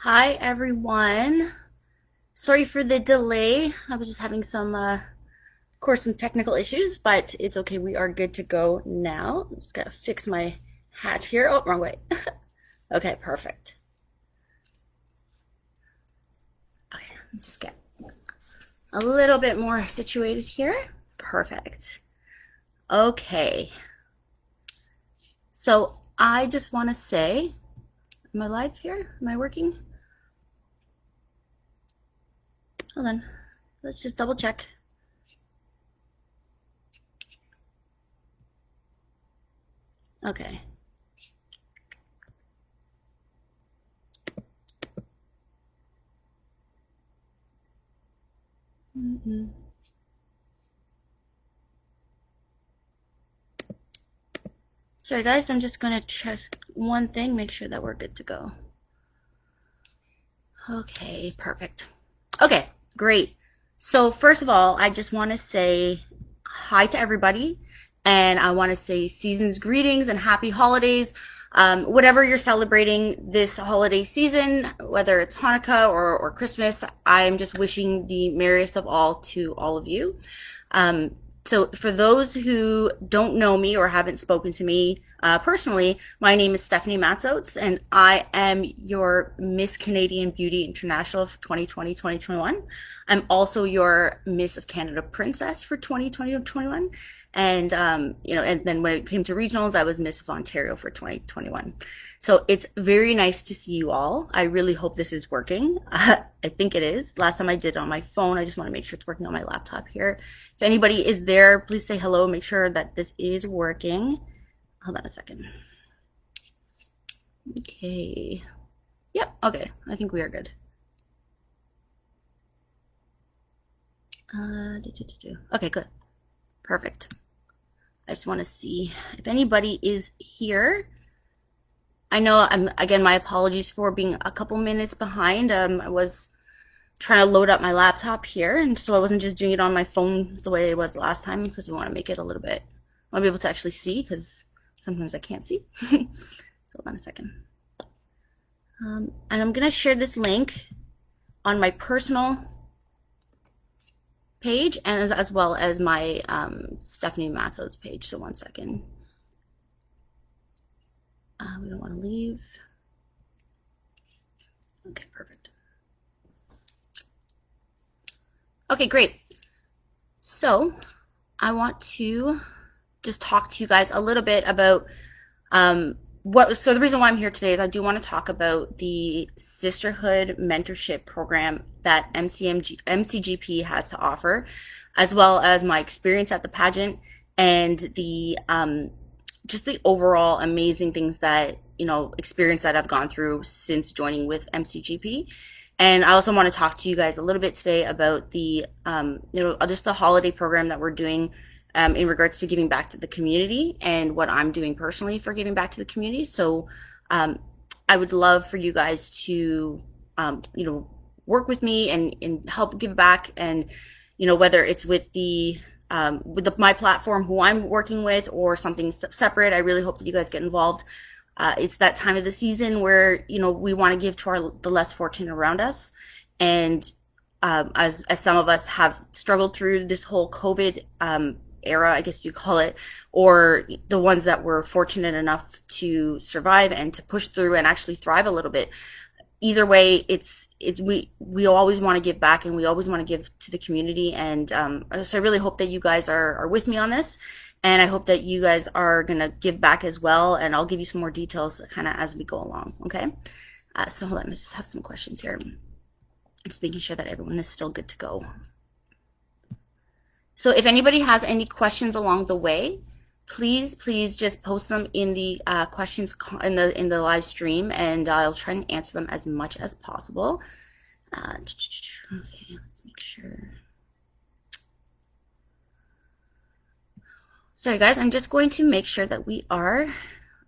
Hi everyone. Sorry for the delay. I was just having some, of course, some technical issues, but it's okay. We are good to go now. I'm just gotta fix my hat here. Oh, wrong way. Okay, perfect. Okay, let's just get a little bit more situated here. Perfect. Okay. So I just want to say, am I live here? Am I working? Hold on. Let's just double check. Okay. Mm-mm. Sorry guys, I'm just gonna check one thing, make sure that we're good to go. Okay, perfect. Okay, great. So first of all, I just want to say hi to everybody, and I want to say season's greetings and happy holidays. Whatever you're celebrating this holiday season, whether it's Hanukkah or Christmas, I'm just wishing the merriest of all to all of you. Um, so, for those who don't know me or haven't spoken to me personally, my name is Stephanie Matzos, and I am your Miss Canadian Beauty International of 2020-2021. I'm also your Miss of Canada Princess for 2020-21. And, and then when it came to regionals, I was Miss of Ontario for 2021. So it's very nice to see you all. I really hope this is working. I think it is. Last time I did it on my phone. I just want to make sure it's working on my laptop here. If anybody is there, please say hello. Make sure that this is working. Hold on a second. Okay. Yep. Okay. I think we are good. Okay, good. Perfect. I just want to see if anybody is here. I know again, my apologies for being a couple minutes behind. I was trying to load up my laptop here, and so I wasn't just doing it on my phone the way it was last time because we want to make it a little bit, I want to be able to actually see because sometimes I can't see. So hold on a second. And I'm gonna share this link on my personal page and as well as my Stephanie Matzos page. So one second. We don't want to leave. Okay, perfect. Okay, great. So I want to just talk to you guys a little bit about so the reason why I'm here today is I do want to talk about the Sisterhood Mentorship program that MCGP has to offer, as well as my experience at the pageant and the just the overall amazing things that, experience that I've gone through since joining with MCGP. And I also want to talk to you guys a little bit today about the, just the holiday program that we're doing in regards to giving back to the community and what I'm doing personally for giving back to the community. So I would love for you guys to, work with me and help give back. And, whether it's with my platform, who I'm working with, or something separate, I really hope that you guys get involved. It's that time of the season where, we want to give to the less fortunate around us. And as some of us have struggled through this whole COVID era, I guess you call it, or the ones that were fortunate enough to survive and to push through and actually thrive a little bit. Either way, we always want to give back, and we always want to give to the community. And so I really hope that you guys are with me on this, and I hope that you guys are gonna give back as well. And I'll give you some more details kind of as we go along. Okay. So hold on, let's just have some questions here. Just making sure that everyone is still good to go. So if anybody has any questions along the way, please just post them in the questions in the live stream, and I'll try and answer them as much as possible. Okay, let's make sure. Sorry guys, I'm just going to make sure that we are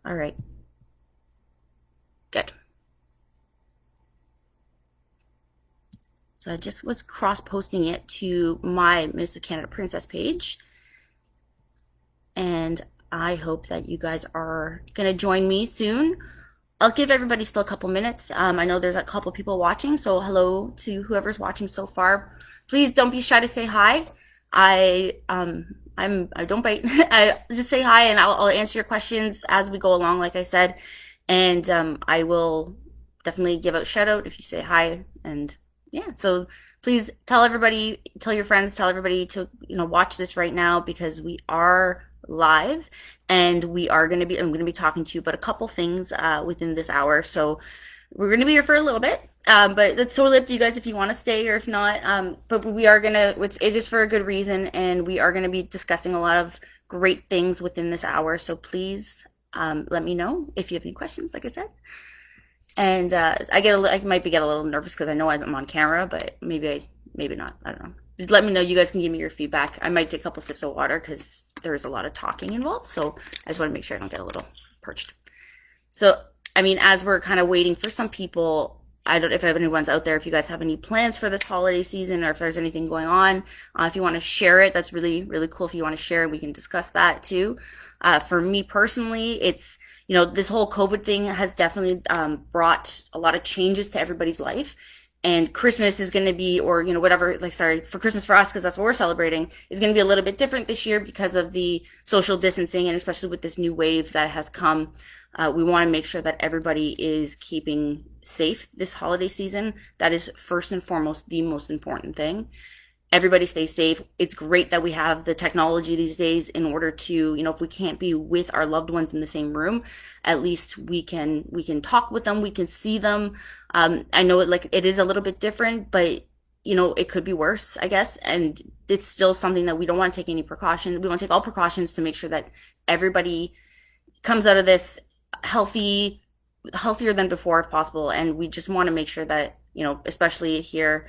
all right. Good. So I just was cross-posting it to my Miss Canada Princess page. And I hope that you guys are going to join me soon I'll give everybody still a couple minutes. I know there's a couple people watching, so hello to whoever's watching so far. Please don't be shy to say hi. I don't bite. I just say hi, and I'll answer your questions as we go along, like I said, and I will definitely give out shout out if you say hi. And yeah, so please tell everybody, tell your friends, tell everybody to watch this right now, because we are live, and I'm going to be talking to you about a couple things within this hour. So we're going to be here for a little bit, but that's totally up to you guys if you want to stay or if not. But we are going to, it is for a good reason, and we are going to be discussing a lot of great things within this hour. So please let me know if you have any questions, like I said. And I might get a little nervous because I know I'm on camera, but maybe not. I don't know. Just let me know. You guys can give me your feedback. I might take a couple sips of water because there's a lot of talking involved. So I just want to make sure I don't get a little perched. So, I mean, as we're kind of waiting for some people, I don't know if anyone's out there, if you guys have any plans for this holiday season, or if there's anything going on. If you want to share it, that's really, really cool. If you want to share it, we can discuss that too. For me personally, it's, this whole COVID thing has definitely brought a lot of changes to everybody's life. And Christmas is going to be, or, whatever, for Christmas for us, because that's what we're celebrating, is going to be a little bit different this year because of the social distancing, and especially with this new wave that has come. We want to make sure that everybody is keeping safe this holiday season. That is first and foremost the most important thing. Everybody stay safe. It's great that we have the technology these days in order to, if we can't be with our loved ones in the same room, at least we can talk with them, we can see them. I know it is a little bit different, but it could be worse, I guess. And it's still something that we don't want to take any precautions. We want to take all precautions to make sure that everybody comes out of this healthier than before if possible. And we just want to make sure that, especially here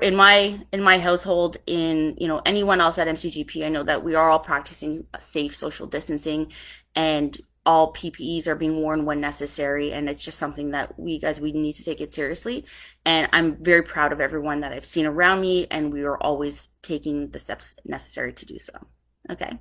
in my household, in anyone else at MCGP, I know that we are all practicing safe social distancing, and all PPEs are being worn when necessary, and it's just something that we need to take it seriously. And I'm very proud of everyone that I've seen around me, and we are always taking the steps necessary to do so. Okay.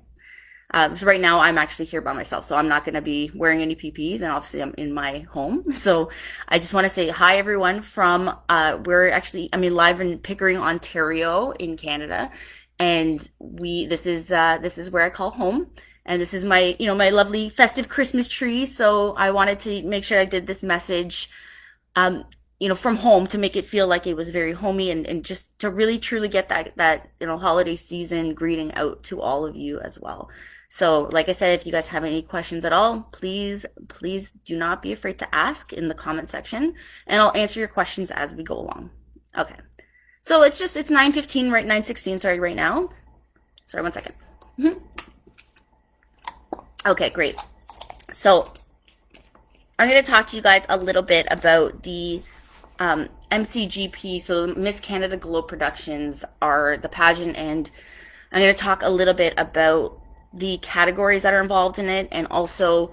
So right now I'm actually here by myself, so I'm not going to be wearing any PPEs, and obviously I'm in my home. So I just want to say hi everyone from, I'm live in Pickering, Ontario in Canada. And this is where I call home. And this is my, my lovely festive Christmas tree. So I wanted to make sure I did this message, from home, to make it feel like it was very homey, and just to really truly get that holiday season greeting out to all of you as well. So like I said, if you guys have any questions at all, please do not be afraid to ask in the comment section, and I'll answer your questions as we go along. Okay. So it's 9:15, right? 9:16, sorry, right now. Sorry, 1 second. Okay, great. So I'm going to talk to you guys a little bit about the MCGP. So Miss Canada Globe Productions are the pageant, and I'm going to talk a little bit about the categories that are involved in it, and also,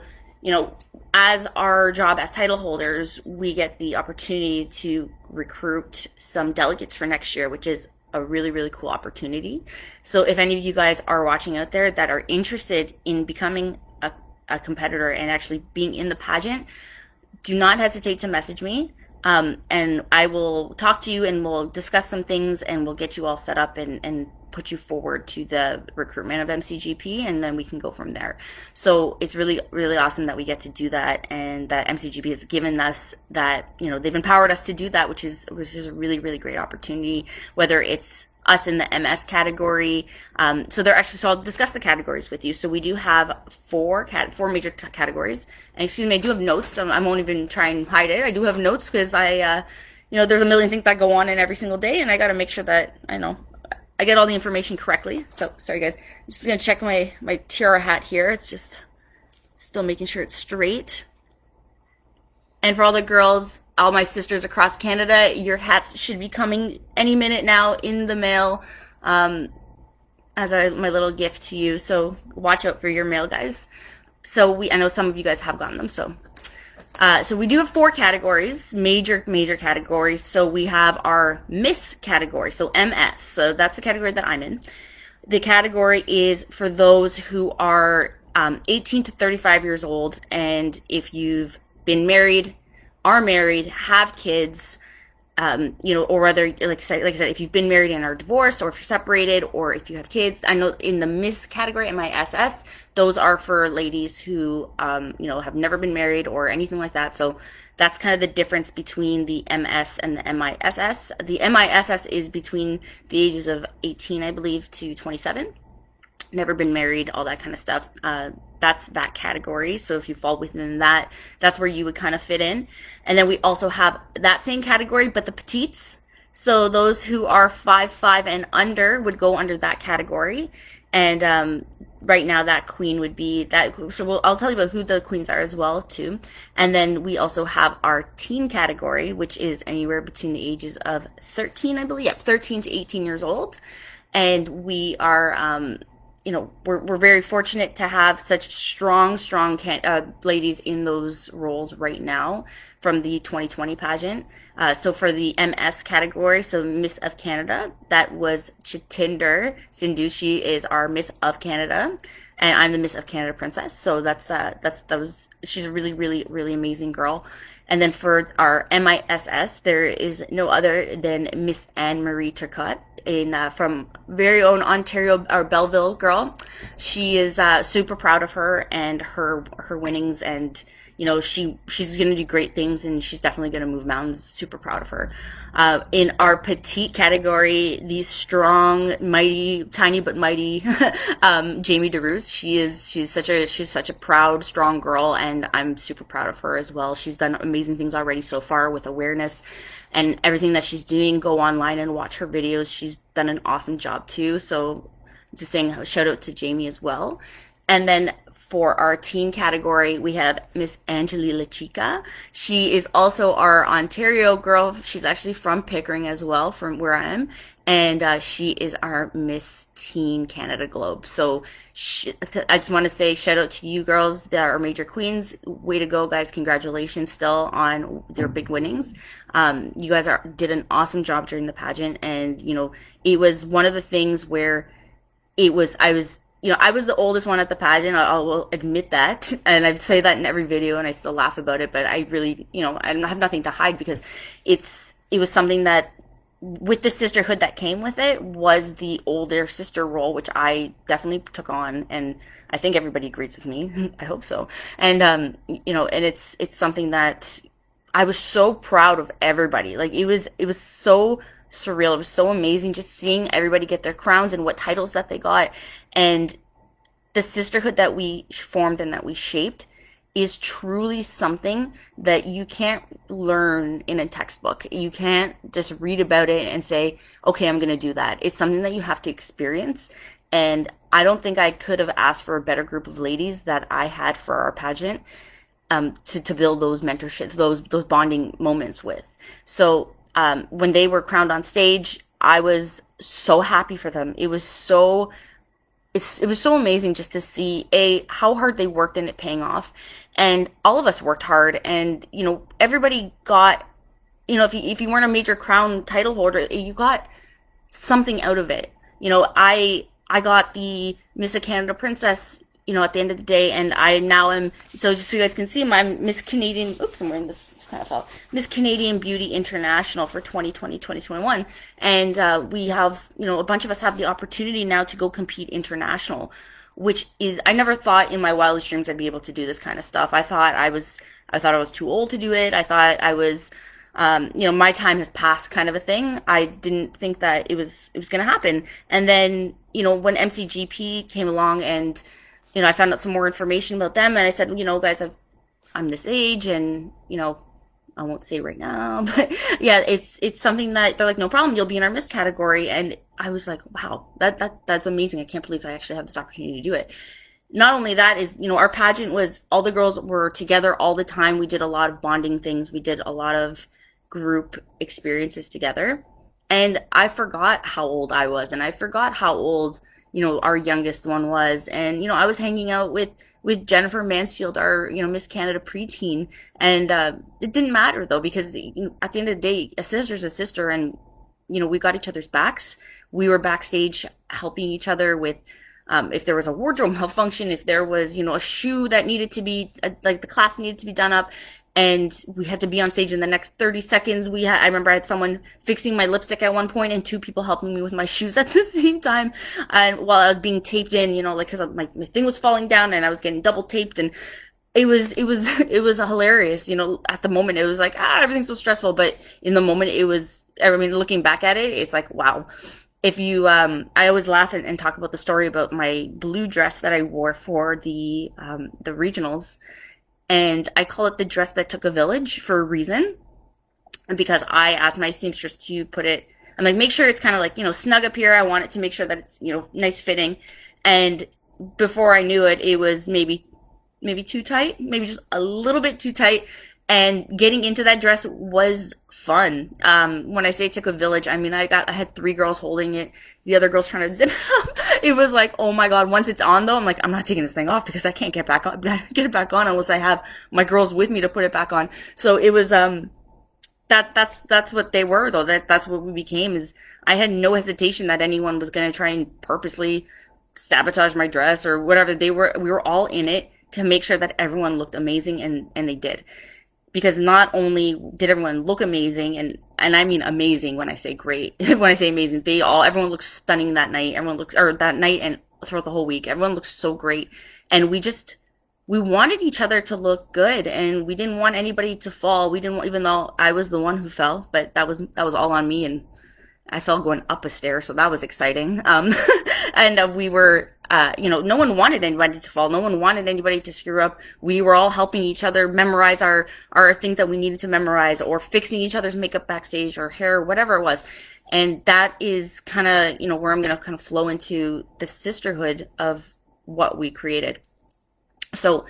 as our job as title holders, we get the opportunity to recruit some delegates for next year, which is a really, really cool opportunity. So if any of you guys are watching out there that are interested in becoming a competitor and actually being in the pageant, do not hesitate to message me. And I will talk to you, and we'll discuss some things, and we'll get you all set up and put you forward to the recruitment of MCGP, and then we can go from there. So it's really, really awesome that we get to do that, and that MCGP has given us that, they've empowered us to do that, which is a really, really great opportunity, whether it's us in the MS category. So I'll discuss the categories with you. So we do have four major categories. And excuse me, I do have notes. So I won't even try and hide it. I do have notes because there's a million things that go on in every single day, and I got to make sure that I get all the information correctly. So sorry guys, I'm just gonna check my tiara hat here. It's just still making sure it's straight. And for all the girls, all my sisters across Canada, your hats should be coming any minute now in the mail, as my little gift to you. So watch out for your mail, guys. So I know some of you guys have gotten them. So we do have 4 categories, major categories. So we have our Miss category, so MS. So that's the category that I'm in. The category is for those who are 18 to 35 years old, and if you've been married, are married, have kids, or whether, like I said, if you've been married and are divorced, or if you're separated, or if you have kids. I know in the Miss category, MISS, those are for ladies who, have never been married or anything like that. So that's kind of the difference between the MS and the MISS. The MISS is between the ages of 18, I believe, to 27. Never been married, all that kind of stuff. That's that category. So if you fall within that, that's where you would kind of fit in. And then we also have that same category, but the petites. So those who are 5'5" and under would go under that category. And right now, that queen would be that. So I'll tell you about who the queens are as well too. And then we also have our teen category, which is anywhere between the ages of 13, I believe. Yep, 13 to 18 years old. And we are we're very fortunate to have such strong ladies in those roles right now from the 2020 pageant. So for the MS category, so Miss of Canada, that was Chitinder Sindhu. She is our Miss of Canada, and I'm the Miss of Canada Princess. So she's a really, really, really amazing girl. And then for our MISS, there is no other than Miss Anne Marie Turcotte from very own Ontario, our Belleville girl. She is super proud of her and her winnings, and she's gonna do great things, and she's definitely gonna move mountains. Super proud of her. In our petite category, the strong, mighty, tiny but mighty Jamie DeRuse. She's such a proud, strong girl, and I'm super proud of her as well. She's done amazing things already so far with awareness and everything that she's doing. Go online and watch her videos. She's done an awesome job too. So just saying a shout out to Jamie as well. And then for our teen category, we have Miss Angelica Chica. She is also our Ontario girl. She's actually from Pickering as well, from where I am. And she is our Miss Teen Canada Globe. So I just want to say shout out to you girls that are major queens. Way to go, guys. Congratulations still on your big winnings. You guys did an awesome job during the pageant. And, it was one of the things where I was the oldest one at the pageant. I will admit that. And I say that in every video and I still laugh about it, but I really, I have nothing to hide because it was something that with the sisterhood that came with it was the older sister role, which I definitely took on. And I think everybody agrees with me. I hope so. And, and it's something that I was so proud of everybody. Like it was so surreal. It was so amazing just seeing everybody get their crowns and what titles that they got. And the sisterhood that we formed and that we shaped is truly something that you can't learn in a textbook. You can't just read about it and say, okay, I'm going to do that. It's something that you have to experience. And I don't think I could have asked for a better group of ladies that I had for our pageant to build those mentorships, those bonding moments with. So when they were crowned on stage, I was so happy for them. It was so amazing just to see how hard they worked and it paying off. And all of us worked hard, and everybody got, if you weren't a major crown title holder, you got something out of it. I got the Miss of Canada Princess, at the end of the day, and I now am, so just so you guys can see, my Miss Canadian, oops, I'm wearing this kind of fell, Miss Canadian Beauty International for 2020, 2021. And we have, a bunch of us have the opportunity now to go compete international, which is, I never thought in my wildest dreams I'd be able to do this kind of stuff. I thought I was too old to do it. I thought I was, my time has passed kind of a thing. I didn't think that it was going to happen. And then, when MCGP came along and, I found out some more information about them, and I said, guys, I'm this age, and, I won't say right now, but yeah, it's something that they're like, no problem, you'll be in our Miss category. And I was like, wow, that's amazing. I can't believe I actually have this opportunity to do it. Not only that is, our pageant was, all the girls were together all the time. We did a lot of bonding things. We did a lot of group experiences together. And I forgot how old I was, and I forgot how old, our youngest one was. And, I was hanging out with Jennifer Mansfield, our, Miss Canada preteen. And it didn't matter though, because at the end of the day, a sister's a sister, and, we got each other's backs. We were backstage helping each other with, if there was a wardrobe malfunction, if there was, a shoe that needed to be, like the class needed to be done up, and we had to be on stage in the next 30 seconds. I remember I had someone fixing my lipstick at one point and two people helping me with my shoes at the same time. And while I was being taped in, you know, like, cause my thing was falling down and I was getting double taped, and it was hilarious. You know, at the moment it was like, everything's so stressful. But in the moment I mean, looking back at it, it's like, wow. If you, I always laugh and talk about the story about my blue dress that I wore for the regionals. And I call it the dress that took a village for a reason. And because I asked my seamstress to put it, I'm like, make sure it's kind of like, you know, snug up here. I want it to make sure that it's, you know, nice fitting. And before I knew it, it was maybe too tight, maybe just a little bit too tight. And getting into that dress was fun. When I say it took a village, I mean, I had three girls holding it, the other girls trying to zip it up. It was like, oh my God. Once it's on though, I'm like, I'm not taking this thing off because I can't get it back on unless I have my girls with me to put it back on. So it was, that's what they were though. That's what we became. Is I had no hesitation that anyone was going to try and purposely sabotage my dress or whatever. We were all in it to make sure that everyone looked amazing, and they did. Because not only did everyone look amazing, and I mean amazing when I say great, when I say amazing, everyone looked stunning that night. That night and throughout the whole week, everyone looked so great. And we wanted each other to look good, and we didn't want anybody to fall. We didn't want, even though I was the one who fell, but that was all on me, and I fell going up a stair, so that was exciting. And we were, you know, no one wanted anybody to fall. No one wanted anybody to screw up. We were all helping each other memorize our things that we needed to memorize, or fixing each other's makeup backstage or hair, whatever it was. And that is kind of, you know, where I'm going to kind of flow into the sisterhood of what we created. So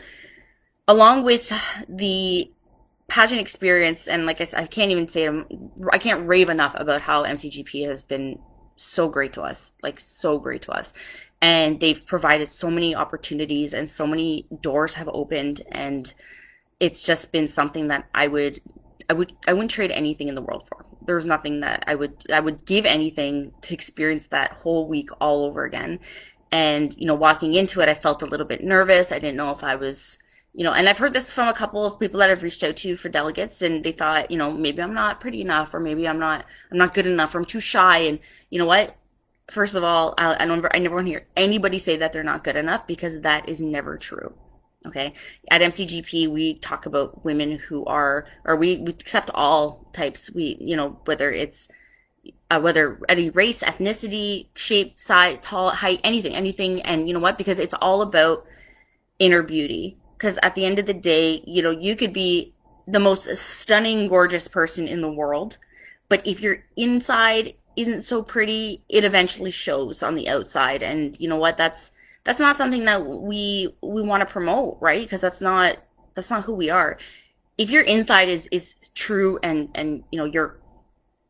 along with the pageant experience, and like I said, I can't rave enough about how MCGP has been so great to us, like so great to us. And they've provided so many opportunities and so many doors have opened, and it's just been something that I wouldn't trade anything in the world for. There's nothing that I would give anything to experience that whole week all over again. And, you know, walking into it, I felt a little bit nervous. I didn't know if I was, you know, and I've heard this from a couple of people that I've reached out to for delegates, and they thought, you know, maybe I'm not pretty enough, or maybe I'm not good enough, or I'm too shy. And you know what? First of all, I never want to hear anybody say that they're not good enough, because that is never true. Okay. At MCGP, we talk about women who are, or we accept all types. You know, whether it's, whether any race, ethnicity, shape, size, tall, height, anything. And you know what? Because it's all about inner beauty. Because at the end of the day, you know, you could be the most stunning, gorgeous person in the world, but if your inside isn't so pretty, it eventually shows on the outside. And you know what? That's not something that we want to promote, right? Because that's not who we are. If your inside is true, and you know, you're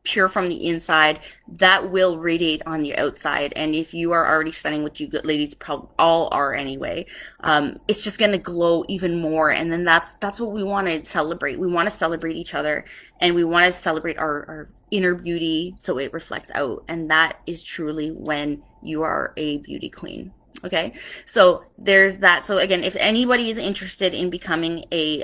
pure from the inside, that will radiate on the outside. And if you are already stunning, which you ladies probably all are anyway, it's just going to glow even more. And then that's what we want to celebrate. We want to celebrate each other, and we want to celebrate our inner beauty, so it reflects out. And that is truly when you are a beauty queen. Okay. So there's that. So again, if anybody is interested in becoming a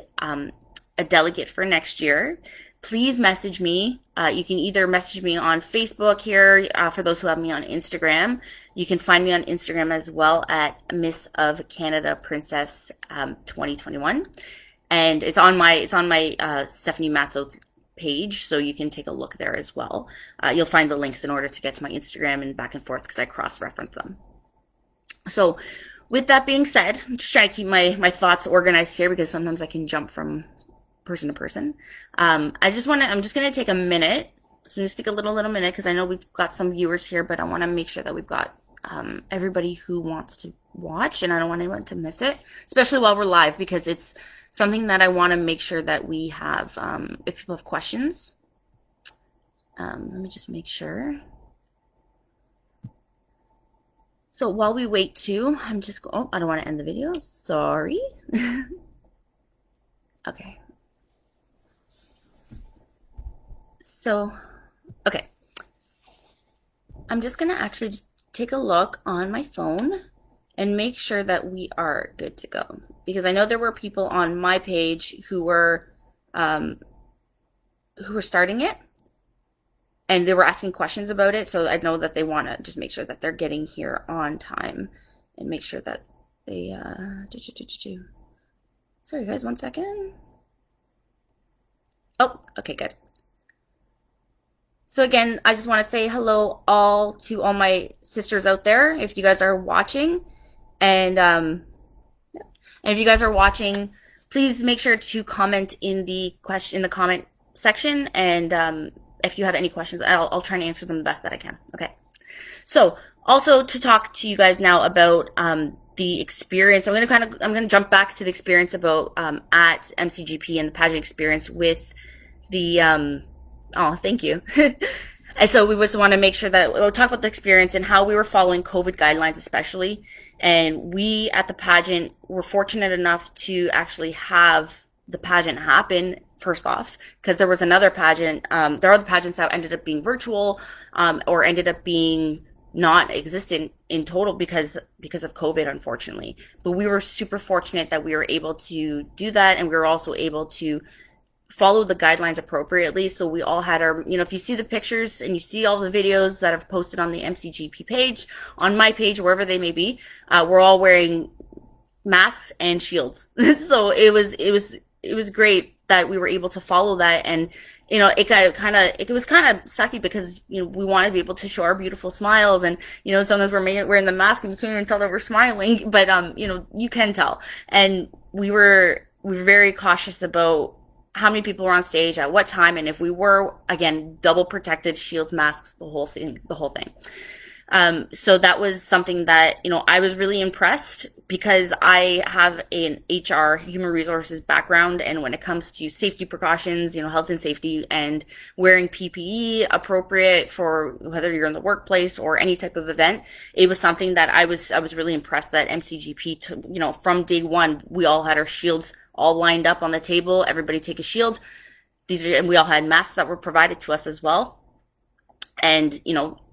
delegate for next year, please message me. You can either message me on Facebook here, for those who have me on Instagram. You can find me on Instagram as well at Miss of Canada Princess 2021, and it's on my Stephanie Matzos page, so you can take a look there as well. You'll find the links in order to get to my Instagram and back and forth, because I cross-reference them. So with that being said, I'm just trying to keep my thoughts organized here, because sometimes I can jump from person to person. I'm just going to take a minute. So just take a little minute, because I know we've got some viewers here, but I want to make sure that we've got everybody who wants to watch, and I don't want anyone to miss it, especially while we're live, because it's something that I want to make sure that we have, if people have questions. Let me just make sure. So while we wait too, I don't want to end the video. Sorry. Okay. So, okay. I'm just going to actually just take a look on my phone and make sure that we are good to go. Because I know there were people on my page who were who were starting it, and they were asking questions about it. So I know that they want to just make sure that they're getting here on time and make sure that they sorry guys, 1 second. Oh, okay, good. So again, I just want to say hello all to all my sisters out there. If you guys are watching, and if you guys are watching, please make sure to comment in the comment section, and if you have any questions, I'll try and answer them the best that I can. Okay. So also to talk to you guys now about the experience. I'm gonna jump back to the experience about at MCGP and the pageant experience with the oh, thank you. And so we just want to make sure that we'll talk about the experience and how we were following COVID guidelines, especially. And we at the pageant were fortunate enough to actually have the pageant happen first off, because there was another pageant. There are other pageants that ended up being virtual, or ended up being not existent in total because of COVID, unfortunately. But we were super fortunate that we were able to do that, and we were also able to follow the guidelines appropriately. So we all had our, if you see the pictures and you see all the videos that I've posted on the MCGP page, on my page, wherever they may be, we're all wearing masks and shields. So it was great that we were able to follow that. And, it was kind of sucky because, we wanted to be able to show our beautiful smiles, and, sometimes we're wearing the mask and you can't even tell that we're smiling, but, you can tell. And we were very cautious about how many people were on stage at what time, and if we were, again, double protected, shields, masks, the whole thing. So that was something that, I was really impressed, because I have an HR, human resources background, and when it comes to safety precautions, health and safety, and wearing PPE appropriate for whether you're in the workplace or any type of event, it was something that I was really impressed that MCGP, from day one, we all had our shields all lined up on the table. Everybody take a shield. And we all had masks that were provided to us as well. And,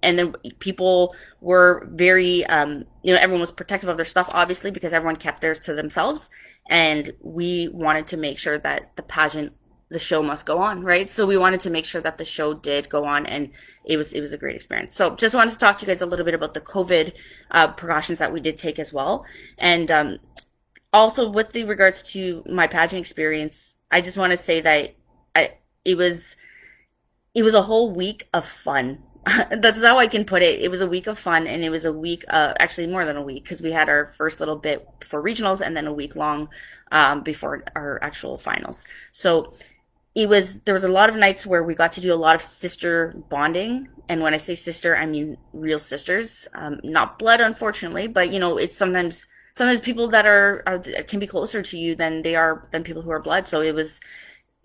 and then people were very, everyone was protective of their stuff, obviously, because everyone kept theirs to themselves. And we wanted to make sure that the show must go on, right? So we wanted to make sure that the show did go on, and it was a great experience. So just wanted to talk to you guys a little bit about the COVID precautions that we did take as well. And also with the regards to my pageant experience, I just want to say that it was a whole week of fun. That's how I can put it. It was a week of fun, and it was a week, actually more than a week, because we had our first little bit before regionals and then a week long before our actual finals. So there was a lot of nights where we got to do a lot of sister bonding. And when I say sister, I mean real sisters, not blood, unfortunately, but it's sometimes people that can be closer to you than people who are blood. So it was,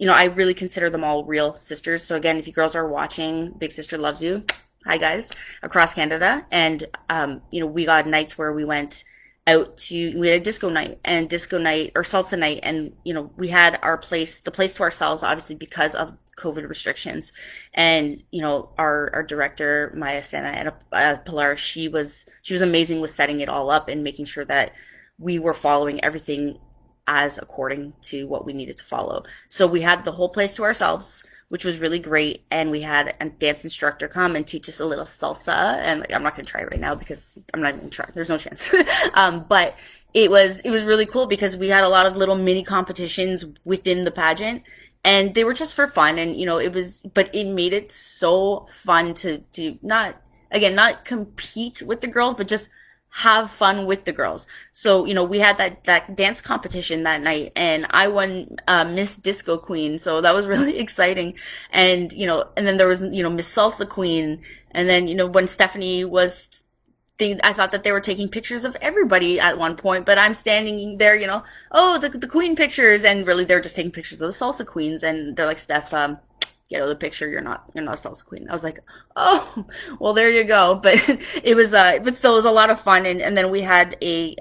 I really consider them all real sisters. So again, if you girls are watching, Big Sister loves you. Hi guys, across Canada. And, we got nights where we went out we had a disco night or salsa night. And, we had the place to ourselves, obviously, because of COVID restrictions. And, our director, Maya Sena and Pilar, she was amazing with setting it all up and making sure that we were following everything as according to what we needed to follow. So we had the whole place to ourselves, which was really great. And we had a dance instructor come and teach us a little salsa. And I'm not going to try it right now because I'm not even going to try. There's no chance. But it was really cool because we had a lot of little mini competitions within the pageant, and they were just for fun. And, but it made it so fun to not compete with the girls, but just have fun with the girls. So, we had that dance competition that night, and I won Miss Disco Queen. So that was really exciting. And, and then there was, Miss Salsa Queen. And then, when Stephanie I thought that they were taking pictures of everybody at one point, but I'm standing there, the queen pictures, and really they're just taking pictures of the salsa queens. And they're like, Steph, get out of the picture. You're not a salsa queen. I was like, oh, well, there you go. But it was, but still, it was a lot of fun. And then we had in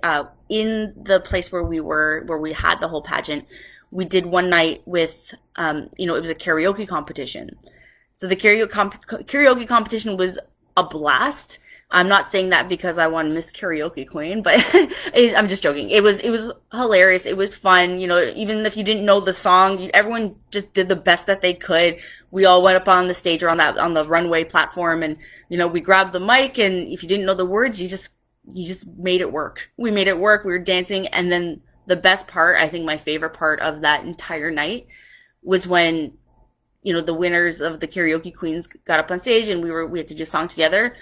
the place where we had the whole pageant, we did one night with, it was a karaoke competition. So the karaoke competition was a blast. I'm not saying that because I won Miss Karaoke Queen, but I'm just joking. It was hilarious. It was fun. Even if you didn't know the song, everyone just did the best that they could. We all went up on the stage or on the runway platform, and we grabbed the mic. And if you didn't know the words, you just made it work. We made it work. We were dancing, and then the best part, I think my favorite part of that entire night, was when the winners of the karaoke queens got up on stage and we had to do a song together.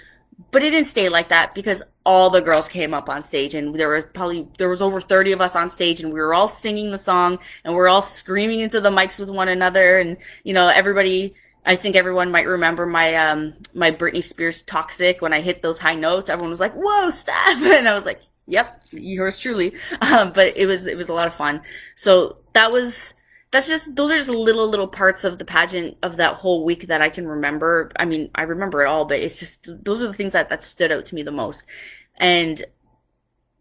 But it didn't stay like that because all the girls came up on stage, and there was over 30 of us on stage, and we were all singing the song, and we were all screaming into the mics with one another. And everybody, I think everyone might remember my Britney Spears Toxic. When I hit those high notes, everyone was like, "Whoa, Steph!" And I was like, "Yep, yours truly." But it was a lot of fun. So those are just little parts of the pageant of that whole week that I can remember. I mean, I remember it all, but it's just, those are the things that stood out to me the most. And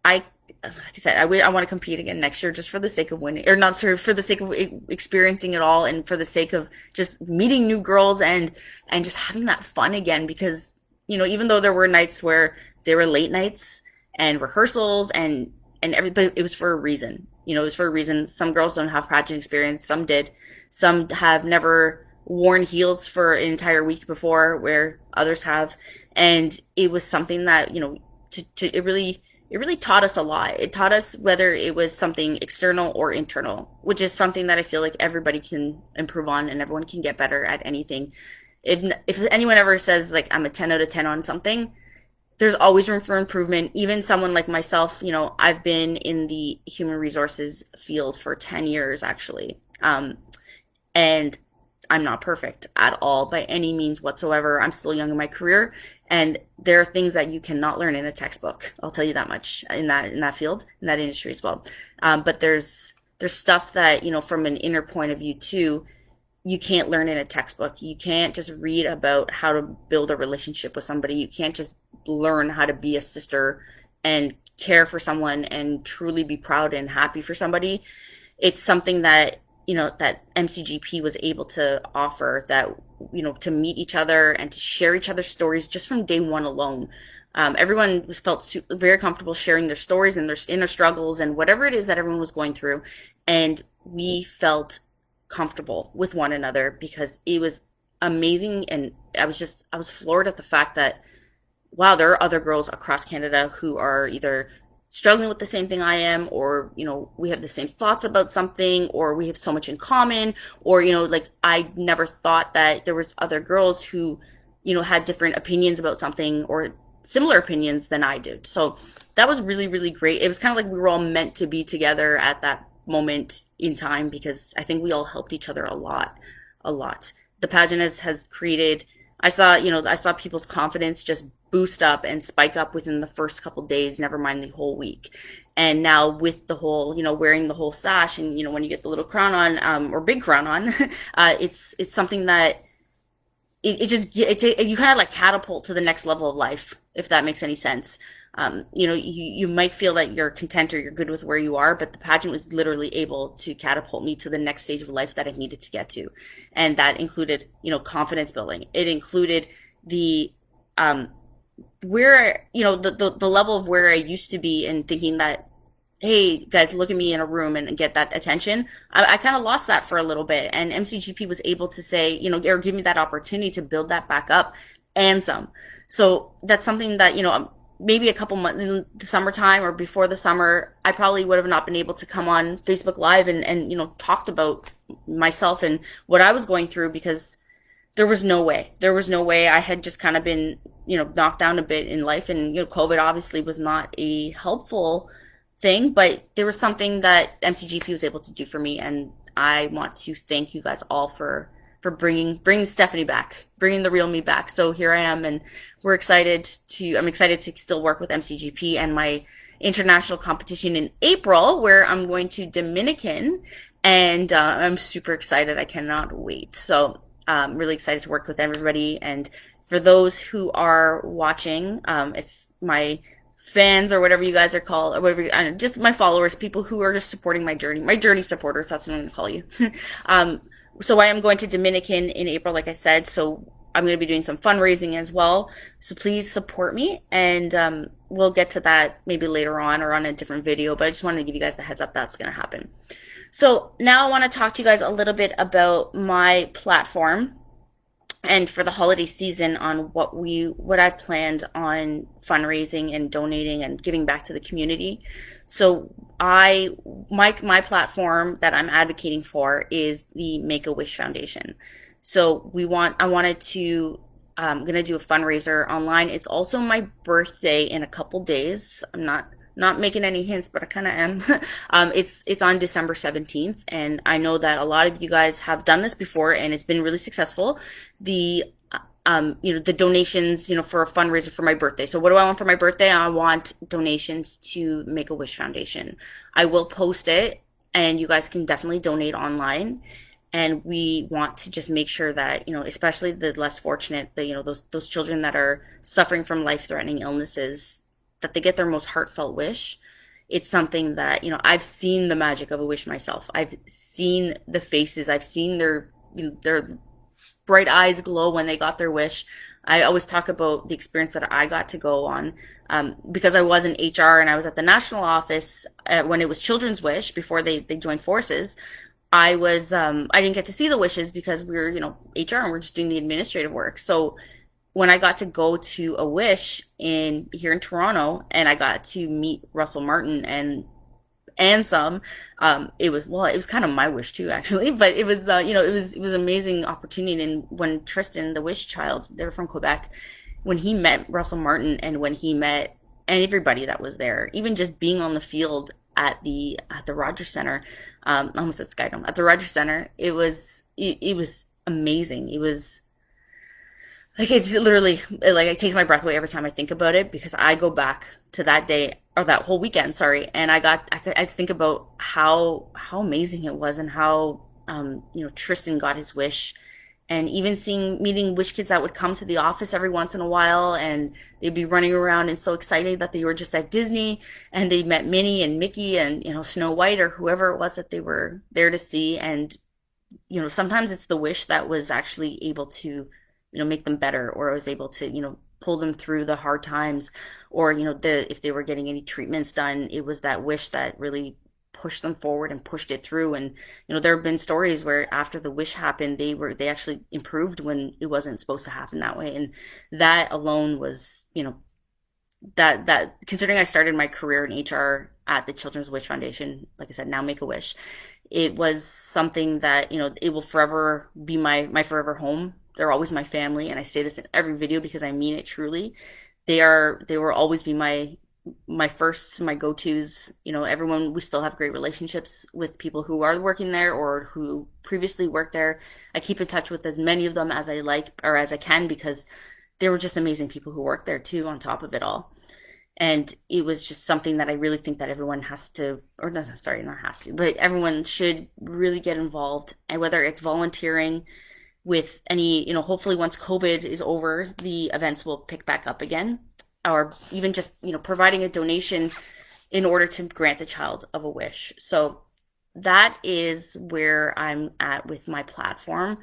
I, like I said, I want to compete again next year, just for the sake of winning, or not, sorry, for the sake of experiencing it all, and for the sake of just meeting new girls, and just having that fun again. Because even though there were nights where there were late nights and rehearsals and everybody, it was for a reason. It was for a reason. Some girls don't have pageant experience. Some did. Some have never worn heels for an entire week before, where others have. And it was something that, it really taught us a lot. It taught us whether it was something external or internal, which is something that I feel like everybody can improve on, and everyone can get better at anything. If anyone ever says, like, I'm a 10 out of 10 on something, there's always room for improvement. Even someone like myself, I've been in the human resources field for 10 years, actually. And I'm not perfect at all by any means whatsoever. I'm still young in my career, and there are things that you cannot learn in a textbook. I'll tell you that much, in that field, in that industry as well. But there's stuff that, from an inner point of view too, you can't learn in a textbook. You can't just read about how to build a relationship with somebody. You can't just learn how to be a sister and care for someone and truly be proud and happy for somebody. It's something that, that MCGP was able to offer, that, to meet each other and to share each other's stories just from day one alone. Everyone felt very comfortable sharing their stories and their inner struggles and whatever it is that everyone was going through. And we felt comfortable with one another, because it was amazing. And I was floored at the fact that, wow, there are other girls across Canada who are either struggling with the same thing I am, or, we have the same thoughts about something, or we have so much in common, or, like, I never thought that there was other girls who, had different opinions about something, or similar opinions than I did. So that was really, really great. It was kind of like we were all meant to be together at that moment in time, because I think we all helped each other a lot, a lot. The pageant has created, I saw people's confidence just boost up and spike up within the first couple days, never mind the whole week. And now with the whole, wearing the whole sash, and, when you get the little crown on, or big crown on, it's something that you kind of like catapult to the next level of life, if that makes any sense. You might feel that you're content or you're good with where you are, but the pageant was literally able to catapult me to the next stage of life that I needed to get to. And that included, confidence building. It included the, where, the level of where I used to be, and thinking that, hey, guys, look at me in a room and get that attention. I kind of lost that for a little bit. And MCGP was able to say, or give me that opportunity to build that back up and some. So that's something that, maybe a couple months in the summertime or before the summer, I probably would have not been able to come on Facebook Live and talked about myself and what I was going through, because there was no way. There was no way. I had just kind of been, knocked down a bit in life, and, COVID obviously was not a helpful thing, but there was something that MCGP was able to do for me, and I want to thank you guys all for bringing Stephanie back, bringing the real me back. So here I am, and I'm excited to still work with MCGP and my international competition in April, where I'm going to Dominican, and I'm super excited. I cannot wait. So I'm really excited to work with everybody. And for those who are watching, if my fans, or whatever you guys are called, or whatever, just my followers, people who are just supporting my journey supporters, that's what I'm going to call you. So I am going to Dominican in April, like I said. So I'm going to be doing some fundraising as well. So please support me, and we'll get to that maybe later on or on a different video, but I just wanted to give you guys the heads up that's going to happen. So now I want to talk to you guys a little bit about my platform and for the holiday season on what I've planned on fundraising and donating and giving back to the community. So my platform that I'm advocating for is the Make-A-Wish Foundation. So I wanted to I'm gonna do a fundraiser online. It's also my birthday in a couple days. I'm not making any hints, but I kind of am. It's on December 17th, and I know that a lot of you guys have done this before, and it's been really successful. The the donations, for a fundraiser for my birthday. So what do I want for my birthday? I want donations to Make-A-Wish Foundation. I will post it, and you guys can definitely donate online. And we want to just make sure that, especially the less fortunate, those children that are suffering from life-threatening illnesses, that they get their most heartfelt wish. It's something that, I've seen the magic of a wish myself. I've seen the faces. I've seen their bright eyes glow when they got their wish. I always talk about the experience that I got to go on, because I was in HR and I was at the national office when it was Children's Wish before they joined forces. I didn't get to see the wishes because we were, HR, and we're just doing the administrative work. So when I got to go to a wish here in Toronto, and I got to meet Russell Martin and some, it was kind of my wish too, actually, but it was, it was an amazing opportunity. And when Tristan, the wish child, they're from Quebec, when he met Russell Martin and when he met and everybody that was there, even just being on the field at the Rogers Center, I almost said Skydome, at the Rogers Center, it was amazing. It was like, it's literally like, it takes my breath away every time I think about it, because I go back to that day, or that whole weekend, sorry, and I think about how amazing it was, and how Tristan got his wish, and even meeting wish kids that would come to the office every once in a while, and they'd be running around and so excited that they were just at Disney, and they met Minnie and Mickey and Snow White, or whoever it was that they were there to see. And sometimes it's the wish that was actually able to make them better, or was able to pull them through the hard times, or if they were getting any treatments done, it was that wish that really pushed them forward and pushed it through. And there have been stories where after the wish happened, they actually improved when it wasn't supposed to happen that way. And that alone was, that considering I started my career in HR at the Children's Wish Foundation, like I said, now Make-A-Wish, it was something that it will forever be my forever home. They're always my family, and I say this in every video because I mean it truly. They will always be my firsts, my go-tos. Everyone, we still have great relationships with people who are working there or who previously worked there. I keep in touch with as many of them as I like, or as I can, because they were just amazing people who worked there too, on top of it all. And it was just something that I really think that everyone has to, or not, sorry, not has to, but everyone should really get involved. And whether it's volunteering with any, hopefully once COVID is over, the events will pick back up again, or even just, providing a donation in order to grant the child of a wish. So that is where I'm at with my platform.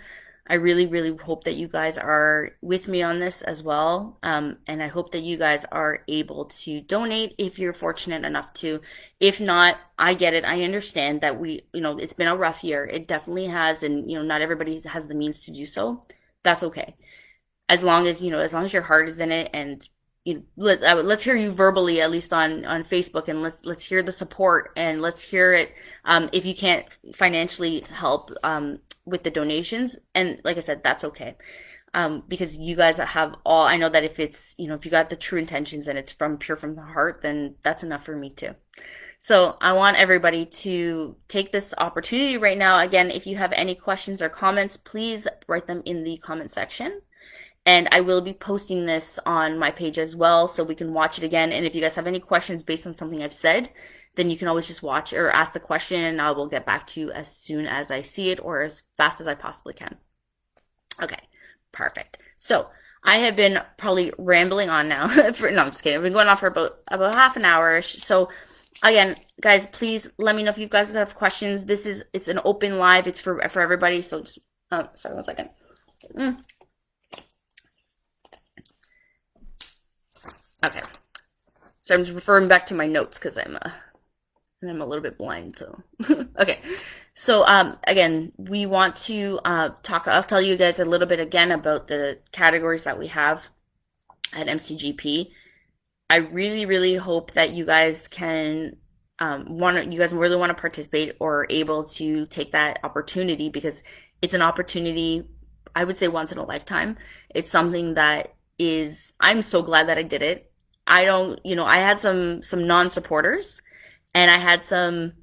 I really, really hope that you guys are with me on this as well. And I hope that you guys are able to donate if you're fortunate enough to. If not, I get it. I understand that it's been a rough year. It definitely has. And, not everybody has the means to do so. That's okay. As long as your heart is in it, and let's hear you verbally, at least on Facebook, and let's hear the support, and let's hear it. If you can't financially help, with the donations, and like I said, that's okay. Because you guys have all, I know that if it's, if you got the true intentions and it's pure from the heart, then that's enough for me too. So I want everybody to take this opportunity right now. Again, if you have any questions or comments, please write them in the comment section. And I will be posting this on my page as well, so we can watch it again. And if you guys have any questions based on something I've said, then you can always just watch or ask the question, and I will get back to you as soon as I see it, or as fast as I possibly can. Okay, perfect. So I have been probably rambling on now. No, I'm just kidding. I've been going on for about half an hour-ish. So again, guys, please let me know if you guys have questions. It's an open live. It's for everybody. So just, sorry, 1 second. Okay. So I'm just referring back to my notes because I'm a little bit blind. So okay. So again, we want to talk. I'll tell you guys a little bit again about the categories that we have at MCGP. I really, really hope that you guys can you guys really want to participate or are able to take that opportunity, because it's an opportunity, I would say, once in a lifetime. It's something that is, I'm so glad that I did it. I don't, I had some non-supporters, and I had some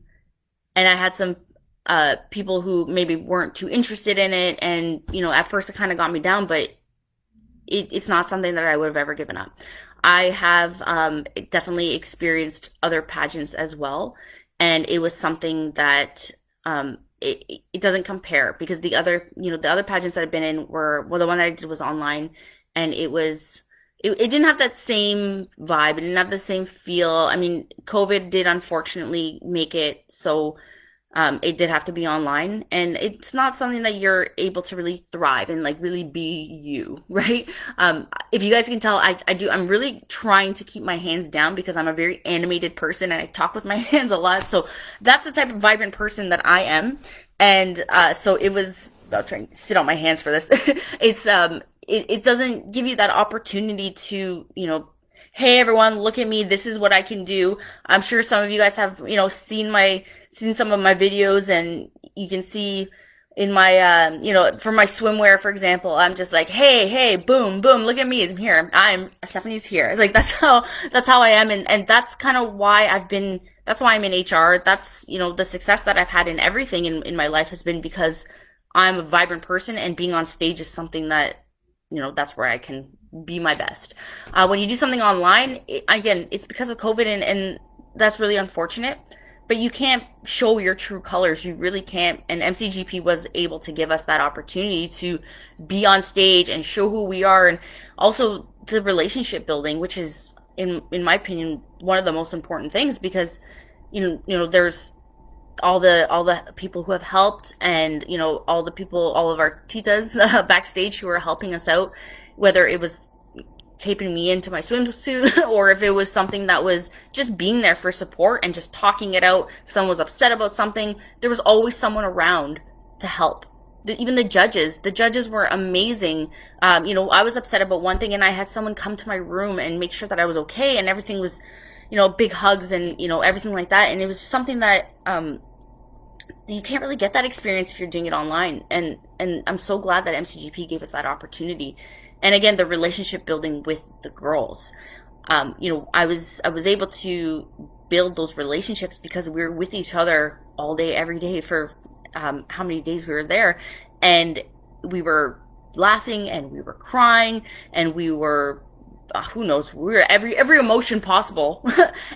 people who maybe weren't too interested in it, and at first it kind of got me down, but it's not something that I would have ever given up. I have definitely experienced other pageants as well, and it was something that it doesn't compare, because the other pageants that I've been in were, well, the one that I did was online, and it didn't have that same vibe. It didn't have the same feel. I mean, COVID did unfortunately make it so it did have to be online, and it's not something that you're able to really thrive and like really be you, right? If you guys can tell, I'm really trying to keep my hands down, because I'm a very animated person and I talk with my hands a lot. So that's the type of vibrant person that I am. And so it was, I'll try and sit on my hands for this. It doesn't give you that opportunity to, hey everyone, look at me, this is what I can do. I'm sure some of you guys have, seen some of my videos, and you can see in my, for my swimwear, for example, I'm just like, hey, boom, boom, look at me, I'm here. Stephanie's here. Like, that's how I am. And that's kind of why that's why I'm in HR. That's, the success that I've had in everything in my life has been because I'm a vibrant person, and being on stage is something that, that's where I can be my best. When you do something online, again, it's because of COVID, and that's really unfortunate. But you can't show your true colors. You really can't. And MCGP was able to give us that opportunity to be on stage and show who we are, and also the relationship building, which is, in my opinion, one of the most important things, because there's all the people who have helped, and all of our titas backstage who are helping us out, whether it was taping me into my swimsuit or if it was something that was just being there for support and just talking it out. If someone was upset about something, there was always someone around to help. Even the judges were amazing. I was upset about one thing, and I had someone come to my room and make sure that I was okay, and everything was, big hugs and everything like that. And it was something that you can't really get that experience if you're doing it online. And I'm so glad that MCGP gave us that opportunity. And again, the relationship building with the girls. I was able to build those relationships because we were with each other all day, every day for how many days we were there. And we were laughing, and we were crying, and we were, who knows, we were every emotion possible.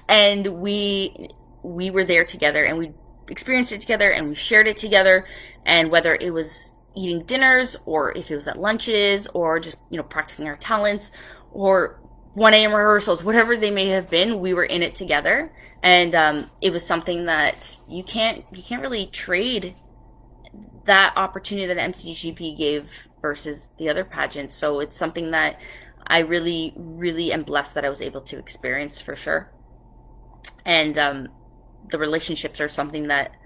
And we were there together, and we experienced it together, and we shared it together. And whether it was eating dinners, or if it was at lunches, or just practicing our talents, or 1 a.m. rehearsals, whatever they may have been, we were in it together. And it was something that you can't really trade that opportunity that MCGP gave versus the other pageants. So it's something that I really, really am blessed that I was able to experience, for sure. And the relationships are something that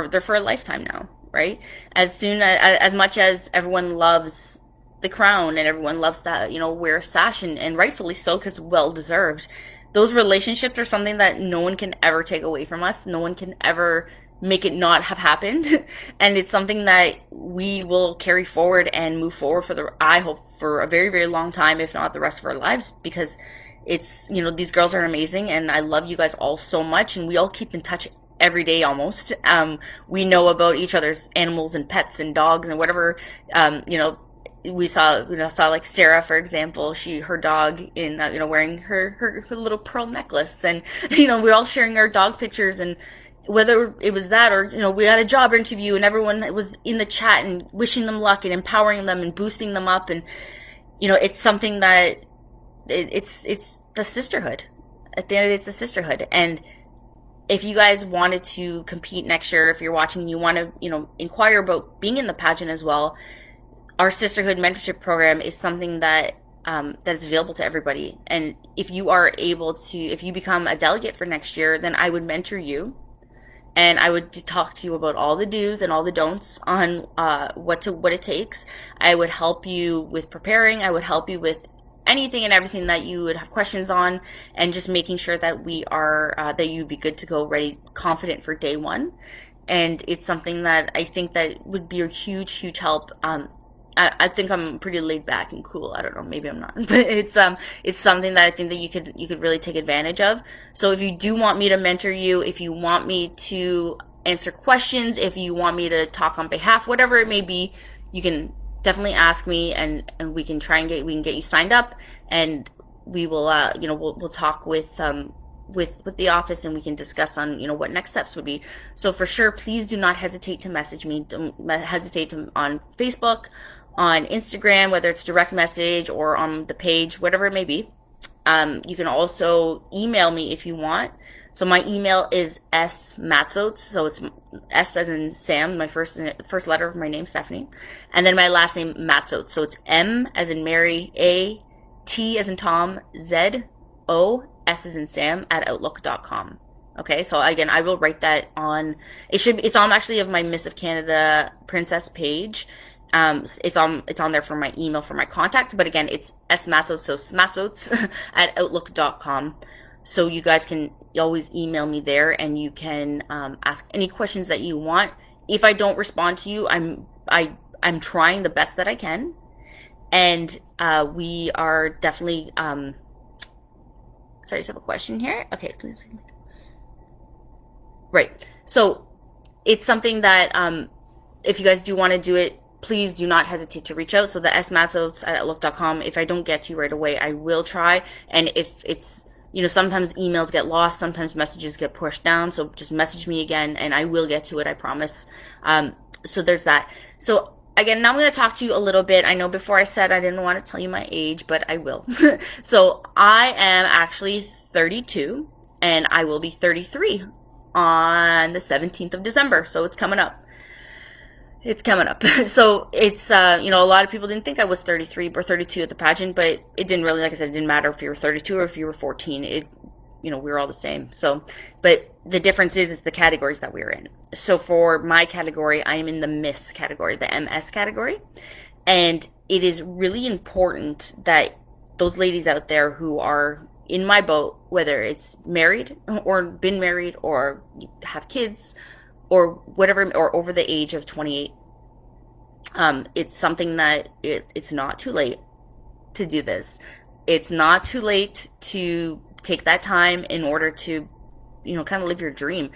they're for a lifetime now, right? As much as everyone loves the crown, and everyone loves to, wear a sash, and rightfully so, because well deserved, those relationships are something that no one can ever take away from us. No one can ever make it not have happened. And it's something that we will carry forward and move forward I hope, for a very, very long time, if not the rest of our lives, because it's, these girls are amazing, and I love you guys all so much, and we all keep in touch every day almost. We know about each other's animals and pets and dogs and whatever. We saw like Sarah, for example, her dog in, wearing her little pearl necklace, and, we're all sharing our dog pictures. And whether it was that, or, we had a job interview, and everyone was in the chat and wishing them luck and empowering them and boosting them up. And, it's something that it's the sisterhood. At the end of the day, it's a sisterhood. And if you guys wanted to compete next year, if you're watching, you want to, inquire about being in the pageant as well, our Sisterhood Mentorship program is something that that is available to everybody. And if you are able to, if you become a delegate for next year, then I would mentor you, and I would talk to you about all the do's and all the don'ts on what it takes. I would help you with preparing. I would help you with anything and everything that you would have questions on, and just making sure that we are that you'd be good to go, ready, confident for day one. And it's something that I think that would be a huge help. I think I'm pretty laid back and cool. I don't know, maybe I'm not, but it's something that I think that you could really take advantage of. So if you do want me to mentor you, if you want me to answer questions, if you want me to talk on behalf, whatever it may be, you can definitely ask me, and we can try and we can get you signed up, and we will we'll talk with the office, and we can discuss on what next steps would be. So for sure, please do not hesitate to message me. Don't hesitate on Facebook, on Instagram, whether it's direct message or on the page, whatever it may be. You can also email me if you want. So my email is Matzos, so it's S as in Sam, my first letter of my name, Stephanie, and then my last name, Matzos. So it's M as in Mary, A, T as in Tom, Z, O, S as in Sam at outlook.com. Okay, so again, I will write that on. It's on actually of my Miss of Canada Princess page. It's on there for my email for my contacts. But again, it's Matzos, so Smatzos at outlook.com. So you guys can always email me there, and you can ask any questions that you want. If I don't respond to you, I'm trying the best that I can, and we are definitely. Sorry, I just have a question here. Okay, please. Right. So it's something that if you guys do want to do it, please do not hesitate to reach out. So the smatzos at outlook.com. If I don't get to you right away, I will try. And if it's, sometimes emails get lost, sometimes messages get pushed down. So just message me again, and I will get to it, I promise. So there's that. So again, now I'm going to talk to you a little bit. I know before I said I didn't want to tell you my age, but I will. So I am actually 32, and I will be 33 on the 17th of December. So it's coming up. It's coming up. So it's, a lot of people didn't think I was 33 or 32 at the pageant, but it didn't really, like I said, it didn't matter if you were 32 or if you were 14. We were all the same. So, but the difference is the categories that we were in. So for my category, I am in the Miss category, the MS category. And it is really important that those ladies out there who are in my boat, whether it's married or been married or have kids or whatever, or over the age of 28, it's something that it's not too late to do this. It's not too late to take that time in order to, kind of live your dream.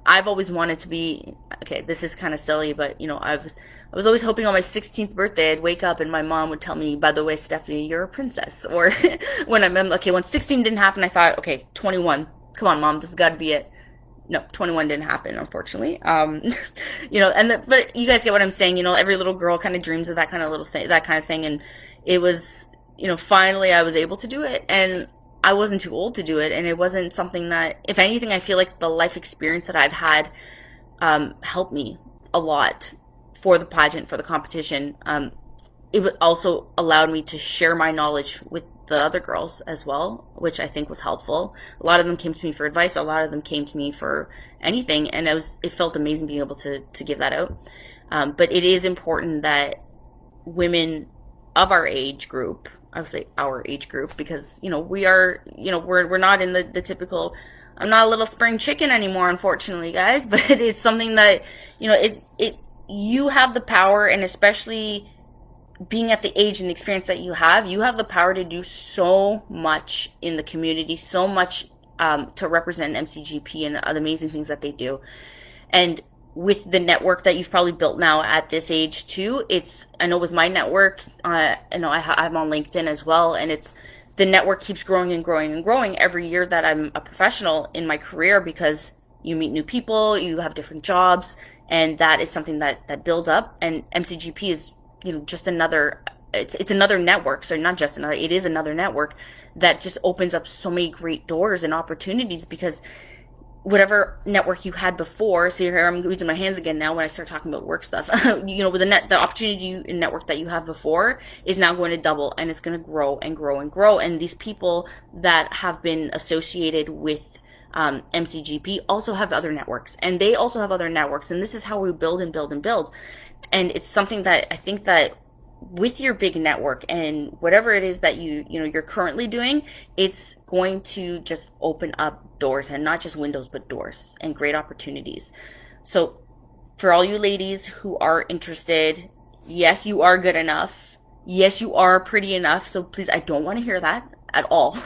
I've always wanted to be, okay, this is kind of silly, but, I was always hoping on my 16th birthday I'd wake up and my mom would tell me, by the way, Stephanie, you're a princess. Or when 16 didn't happen, I thought, okay, 21. Come on, Mom, this has got to be it. No, 21 didn't happen, unfortunately. But you guys get what I'm saying. Every little girl kind of dreams of that kind of thing. And it was, finally I was able to do it, and I wasn't too old to do it. And it wasn't something that, if anything, I feel like the life experience that I've had, helped me a lot for the pageant, for the competition. It also allowed me to share my knowledge with the other girls as well, which I think was helpful. A lot of them came to me for advice. A lot of them came to me for anything, and it felt amazing being able to give that out. But it is important that women of our age group, I would say our age group, because we are, we're not in the typical. I'm not a little spring chicken anymore, unfortunately, guys. But it's something that you have the power, and especially being at the age and the experience that you have the power to do so much in the community, so much to represent MCGP and the amazing things that they do. And with the network that you've probably built now at this age too, I know with my network, I'm on LinkedIn as well, and the network keeps growing and growing and growing every year that I'm a professional in my career, because you meet new people, you have different jobs, and that is something that builds up. And MCGP is just another, it's another network. So not just another, it is another network that just opens up so many great doors and opportunities, because whatever network you had before. So here I'm using my hands again now when I start talking about work stuff. With the opportunity in network that you have before is now going to double, and it's going to grow and grow and grow. And these people that have been associated with MCGP also have other networks, and they also have other networks. And this is how we build and build and build. And it's something that I think that with your big network and whatever it is that you're currently doing, it's going to just open up doors, and not just windows but doors and great opportunities. So for all you ladies who are interested, yes, you are good enough, yes, you are pretty enough, so please, I don't want to hear that at all.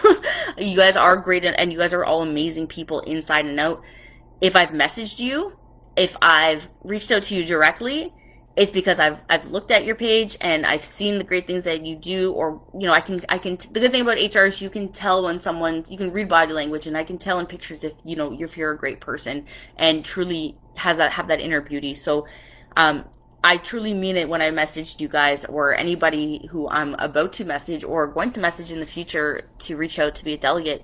You guys are great, and you guys are all amazing people inside and out. If I've messaged you, if I've reached out to you directly, it's because I've looked at your page and I've seen the great things that you do. Or I can the good thing about HR is you can tell when you can read body language, and I can tell in pictures if you're a great person and truly have that inner beauty. So I truly mean it when I messaged you guys, or anybody who I'm about to message or going to message in the future to reach out to be a delegate.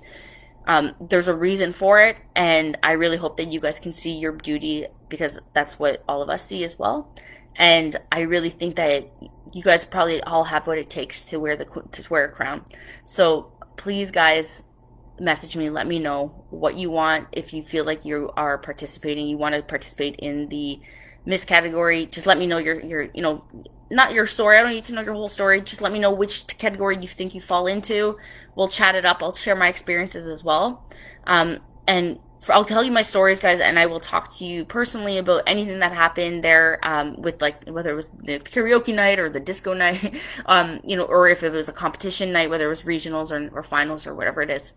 There's a reason for it, and I really hope that you guys can see your beauty, because that's what all of us see as well. And I really think that you guys probably all have what it takes to wear a crown. So please, guys, message me. Let me know what you want. If you feel like you are participating, you want to participate in the Miss category, just let me know your not your story. I don't need to know your whole story. Just let me know which category you think you fall into. We'll chat it up. I'll share my experiences as well. And I'll tell you my stories, guys, and I will talk to you personally about anything that happened there, with whether it was the karaoke night or the disco night, or if it was a competition night, whether it was regionals or finals or whatever it is.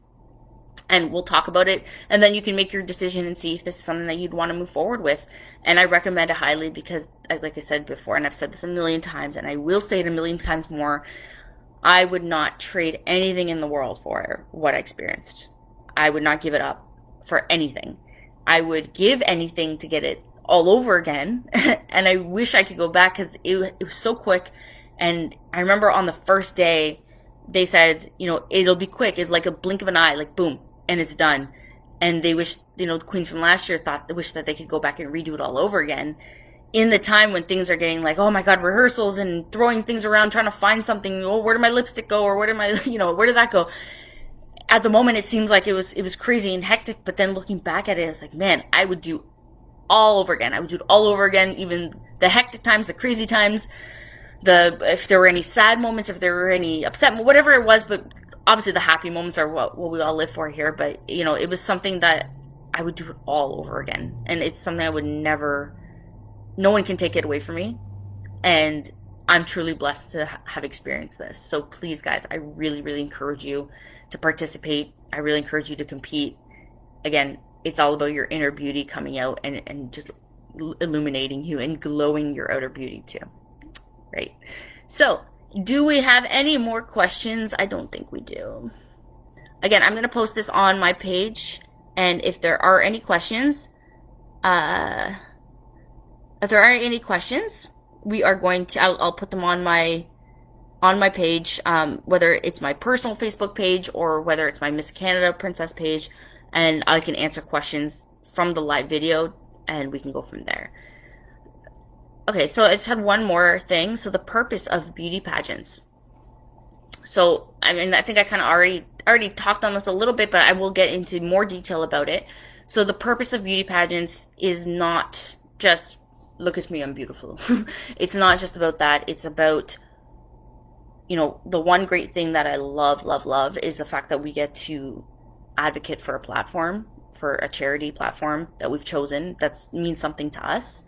And we'll talk about it, and then you can make your decision and see if this is something that you'd want to move forward with. And I recommend it highly because, like I said before, and I've said this a million times, and I will say it a million times more, I would not trade anything in the world for what I experienced. I would not give it up for anything. I would give anything to get it all over again. And I wish I could go back, because it was so quick. And I remember on the first day, they said, it'll be quick. It's like a blink of an eye, like boom, and it's done. And they wish, the queens from last year wish that they could go back and redo it all over again. In the time when things are getting like, oh my God, rehearsals and throwing things around, trying to find something. Oh, where did my lipstick go? Or where did where did that go? At the moment, it seems like it was crazy and hectic, but then looking back at it, it's like, man, I would do all over again. I would do it all over again, even the hectic times, the crazy times, if there were any sad moments, if there were any upset, whatever it was. But obviously the happy moments are what we all live for here. But, it was something that I would do it all over again. And it's something I would never, no one can take it away from me. And I'm truly blessed to have experienced this. So please, guys, I really, really encourage you to participate. I really encourage you to compete. Again, it's all about your inner beauty coming out and just illuminating you and glowing your outer beauty too. Right? So, do we have any more questions? I don't think we do. Again, I'm going to post this on my page, and if there are any questions, we are going to, I'll put them on my page, whether it's my personal Facebook page or whether it's my Miss Canada Princess page, and I can answer questions from the live video, and we can go from there. Okay, so I just had one more thing. So the purpose of beauty pageants. So, I think I kind of already talked on this a little bit, but I will get into more detail about it. So the purpose of beauty pageants is not just, look at me, I'm beautiful. It's not just about that. It's about, the one great thing that I love is the fact that we get to advocate for a platform, for a charity platform that we've chosen that means something to us.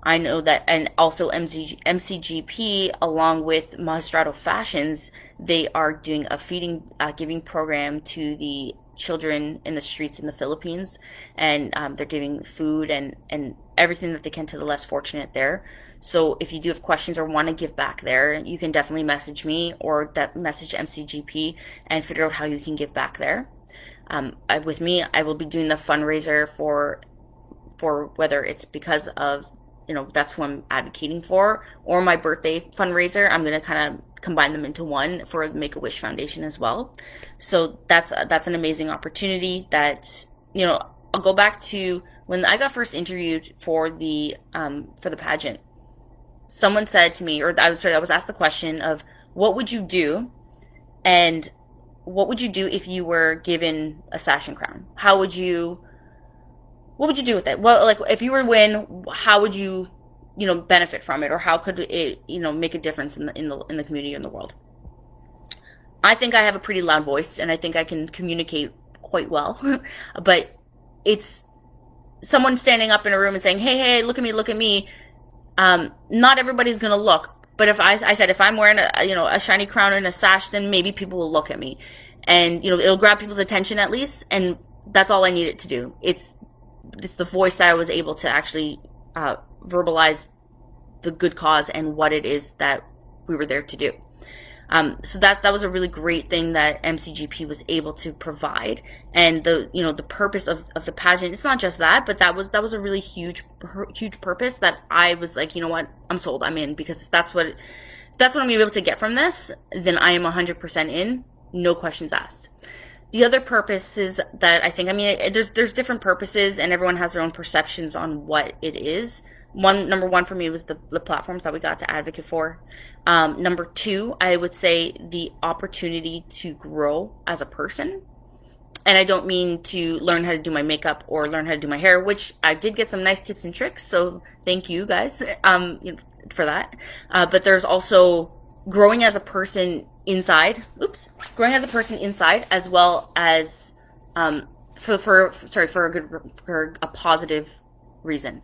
I know that, and also MCGP, along with Magistrado Fashions, they are doing a giving program to the children in the streets in the Philippines, and they're giving food and everything that they can to the less fortunate there. So if you do have questions or want to give back there, you can definitely message me or message MCGP and figure out how you can give back there. With me, I will be doing the fundraiser for whether it's because of, that's who I'm advocating for, or my birthday fundraiser. I'm going to kind of combine them into one for the Make-A-Wish Foundation as well. So that's an amazing opportunity that, I'll go back to when I got first interviewed for the pageant. Someone said to me, or I was asked the question of what would you do, and what would you do if you were given a sash and crown? What would you do with it? Well, like if you were to win, how would you, benefit from it, or how could it, make a difference in the community or in the world? I think I have a pretty loud voice, and I think I can communicate quite well. But it's someone standing up in a room and saying, "Hey, hey, look at me." Not everybody's gonna look. But if I said if I'm wearing a shiny crown and a sash, then maybe people will look at me, and it'll grab people's attention at least, and that's all I need it to do. It's the voice that I was able to actually verbalize the good cause and what it is that we were there to do. So that was a really great thing that MCGP was able to provide, and the purpose of the pageant. It's not just that, but that was a really huge purpose that I was like, you know what, I'm sold, I'm in, because if that's what I'm gonna be able to get from this, then I am 100% in, no questions asked. The other purposes that I think, there's different purposes, and everyone has their own perceptions on what it is. Number one for me was the platforms that we got to advocate for. Number two, I would say the opportunity to grow as a person. And I don't mean to learn how to do my makeup or learn how to do my hair, which I did get some nice tips and tricks. So thank you guys for that. But there's also growing as a person inside. Growing as a person inside, as well as for a positive reason.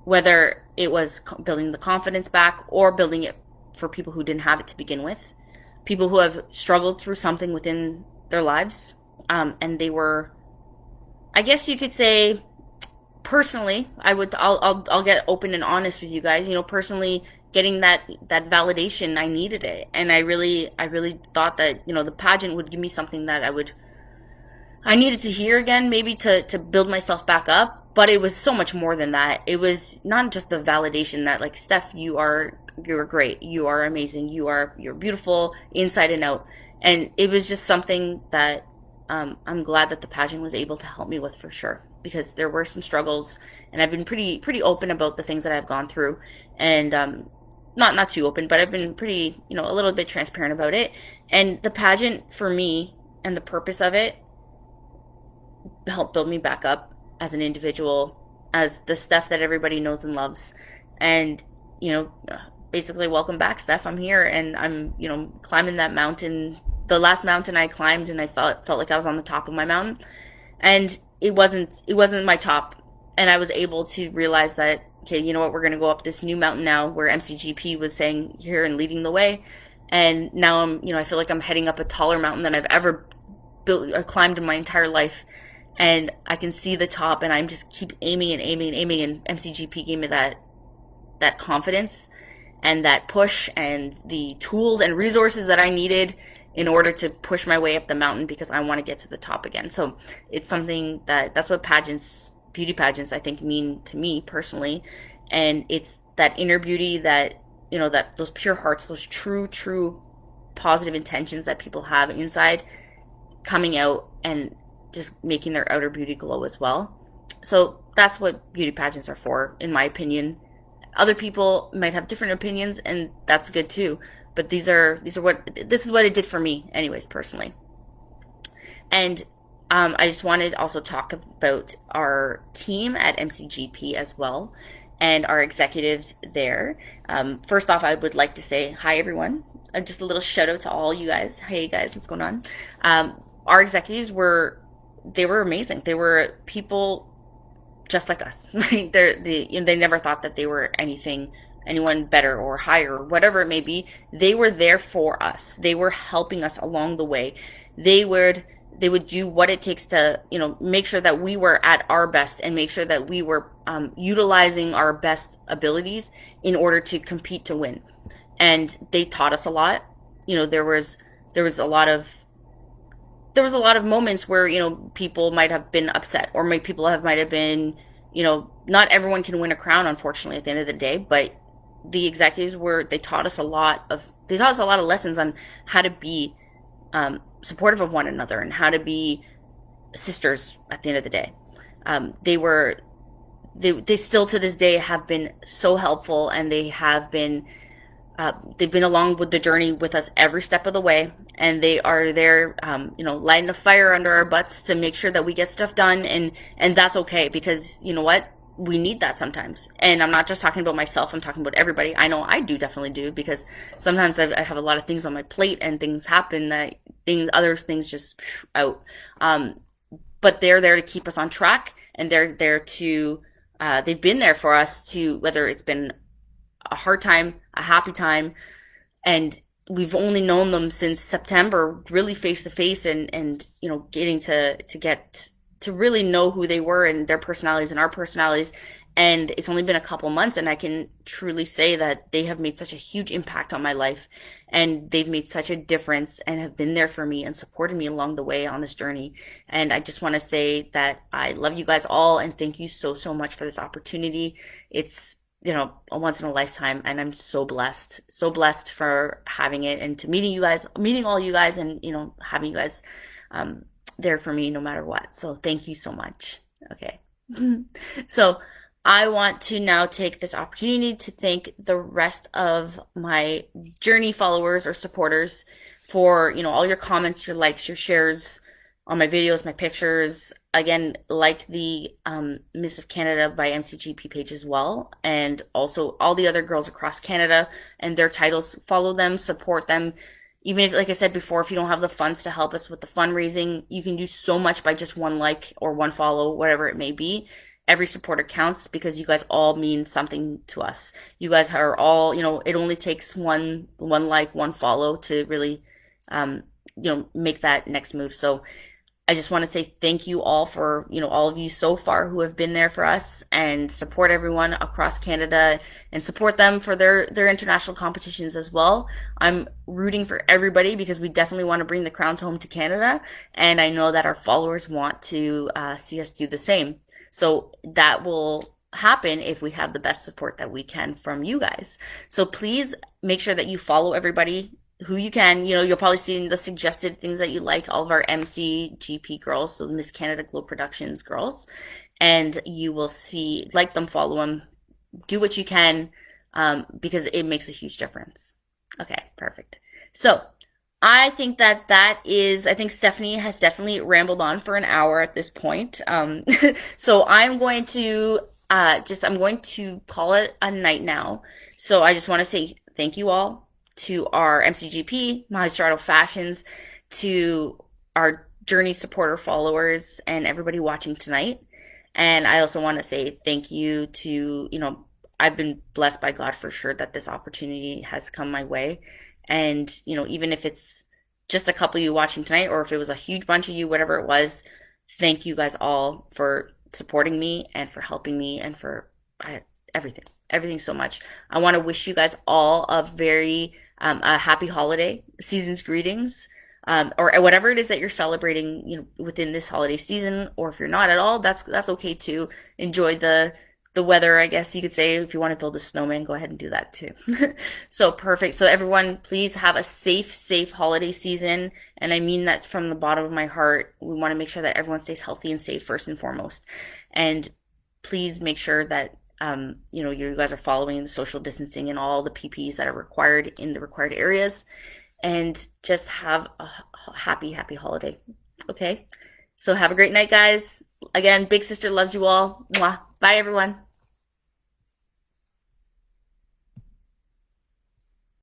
Whether it was building the confidence back or building it for people who didn't have it to begin with, people who have struggled through something within their lives, and they were, I guess you could say, personally, I'll get open and honest with you guys. Personally, getting that validation, I needed it, and I really thought that the pageant would give me something that I needed to hear again, maybe to build myself back up. But it was so much more than that. It was not just the validation that, like, Steph, you're great, you are amazing, you're beautiful inside and out. And it was just something that I'm glad that the pageant was able to help me with, for sure, because there were some struggles, and I've been pretty open about the things that I've gone through, and not too open, but I've been pretty a little bit transparent about it. And the pageant for me and the purpose of it helped build me back up as an individual, as the Steph that everybody knows and loves. And, basically, welcome back, Steph. I'm here, and I'm, climbing that mountain. The last mountain I climbed, and I felt like I was on the top of my mountain. And it wasn't my top. And I was able to realize that, okay, you know what, we're going to go up this new mountain now, where MCGP was saying here and leading the way. And now I feel like I'm heading up a taller mountain than I've ever built or climbed in my entire life. And I can see the top, and I'm just keep aiming, and MCGP gave me that confidence and that push and the tools and resources that I needed in order to push my way up the mountain, because I want to get to the top again. So it's something that's what beauty pageants, I think, mean to me personally. And it's that inner beauty, that that those pure hearts, those true positive intentions that people have inside, coming out and just making their outer beauty glow as well. So that's what beauty pageants are for, in my opinion. Other people might have different opinions, and that's good too. But this is what it did for me, anyways, personally. And I just wanted to also talk about our team at MCGP as well, and our executives there. First off, I would like to say hi, everyone. Just a little shout out to all you guys. Hey guys, what's going on? Our executives were amazing. They were people just like us. They never thought that they were anyone better or higher, or whatever it may be. They were there for us. They were helping us along the way. They would do what it takes to make sure that we were at our best, and make sure that we were utilizing our best abilities in order to compete to win. And they taught us a lot. There was a lot of moments where people might have been upset, or might have been not everyone can win a crown, unfortunately, at the end of the day. But the executives they taught us a lot of lessons on how to be supportive of one another, and how to be sisters at the end of the day. They still to this day have been so helpful, and they've been along with the journey with us every step of the way, and they are there, lighting a fire under our butts to make sure that we get stuff done, and that's okay, because you know what, we need that sometimes. And I'm not just talking about myself, I'm talking about everybody. I know I do definitely do, because sometimes I have a lot of things on my plate, and things happen, that other things just out. But they're there to keep us on track, and they're there to they've been there for us, to whether it's been a hard time, a happy time, and we've only known them since September, really face to face, and getting to get to really know who they were and their personalities and our personalities. And it's only been a couple months, and I can truly say that they have made such a huge impact on my life, and they've made such a difference, and have been there for me and supported me along the way on this journey. And I just want to say that I love you guys all, and thank you so, so much for this opportunity. It's a once in a lifetime, and I'm so blessed for having it, and to meeting all you guys, and having you guys there for me no matter what. So thank you so much. Okay. So I want to now take this opportunity to thank the rest of my journey followers or supporters for, all your comments, your likes, your shares on my videos, my pictures. Again, like the Miss of Canada by MCGP page as well. And also all the other girls across Canada and their titles. Follow them, support them. Even if, like I said before, if you don't have the funds to help us with the fundraising, you can do so much by just one like or one follow, whatever it may be. Every supporter counts, because you guys all mean something to us. You guys are all, it only takes one like, one follow to really, make that next move. So I just want to say thank you all for, all of you so far who have been there for us, and support everyone across Canada, and support them for their international competitions as well. I'm rooting for everybody, because we definitely want to bring the crowns home to Canada. And I know that our followers want to see us do the same. So that will happen if we have the best support that we can from you guys. So please make sure that you follow everybody who you can. You'll probably see the suggested things that you like, all of our MCGP girls, so Miss Canada Glow Productions girls, and you will see, like them, follow them, do what you can, because it makes a huge difference. Okay, perfect. So I think I think Stephanie has definitely rambled on for an hour at this point. So I'm going to call it a night now. So I just want to say thank you all, to our MCGP, Magistrato Fashions, to our Journey supporter followers, and everybody watching tonight. And I also want to say thank you to, I've been blessed by God for sure that this opportunity has come my way. And, even if it's just a couple of you watching tonight, or if it was a huge bunch of you, whatever it was, thank you guys all for supporting me, and for helping me, and for everything so much. I want to wish you guys all a happy holiday, season's greetings, or whatever it is that you're celebrating, within this holiday season. Or if you're not at all, that's okay too. Enjoy the weather, I guess you could say. If you want to build a snowman, go ahead and do that too. So perfect. So everyone, please have a safe holiday season. And I mean that from the bottom of my heart. We want to make sure that everyone stays healthy and safe first and foremost. And please make sure that you guys are following the social distancing and all the PPs that are required in the required areas, and just have a happy holiday. Okay. So have a great night, guys. Again, Big Sister loves you all. Mwah. Bye, everyone.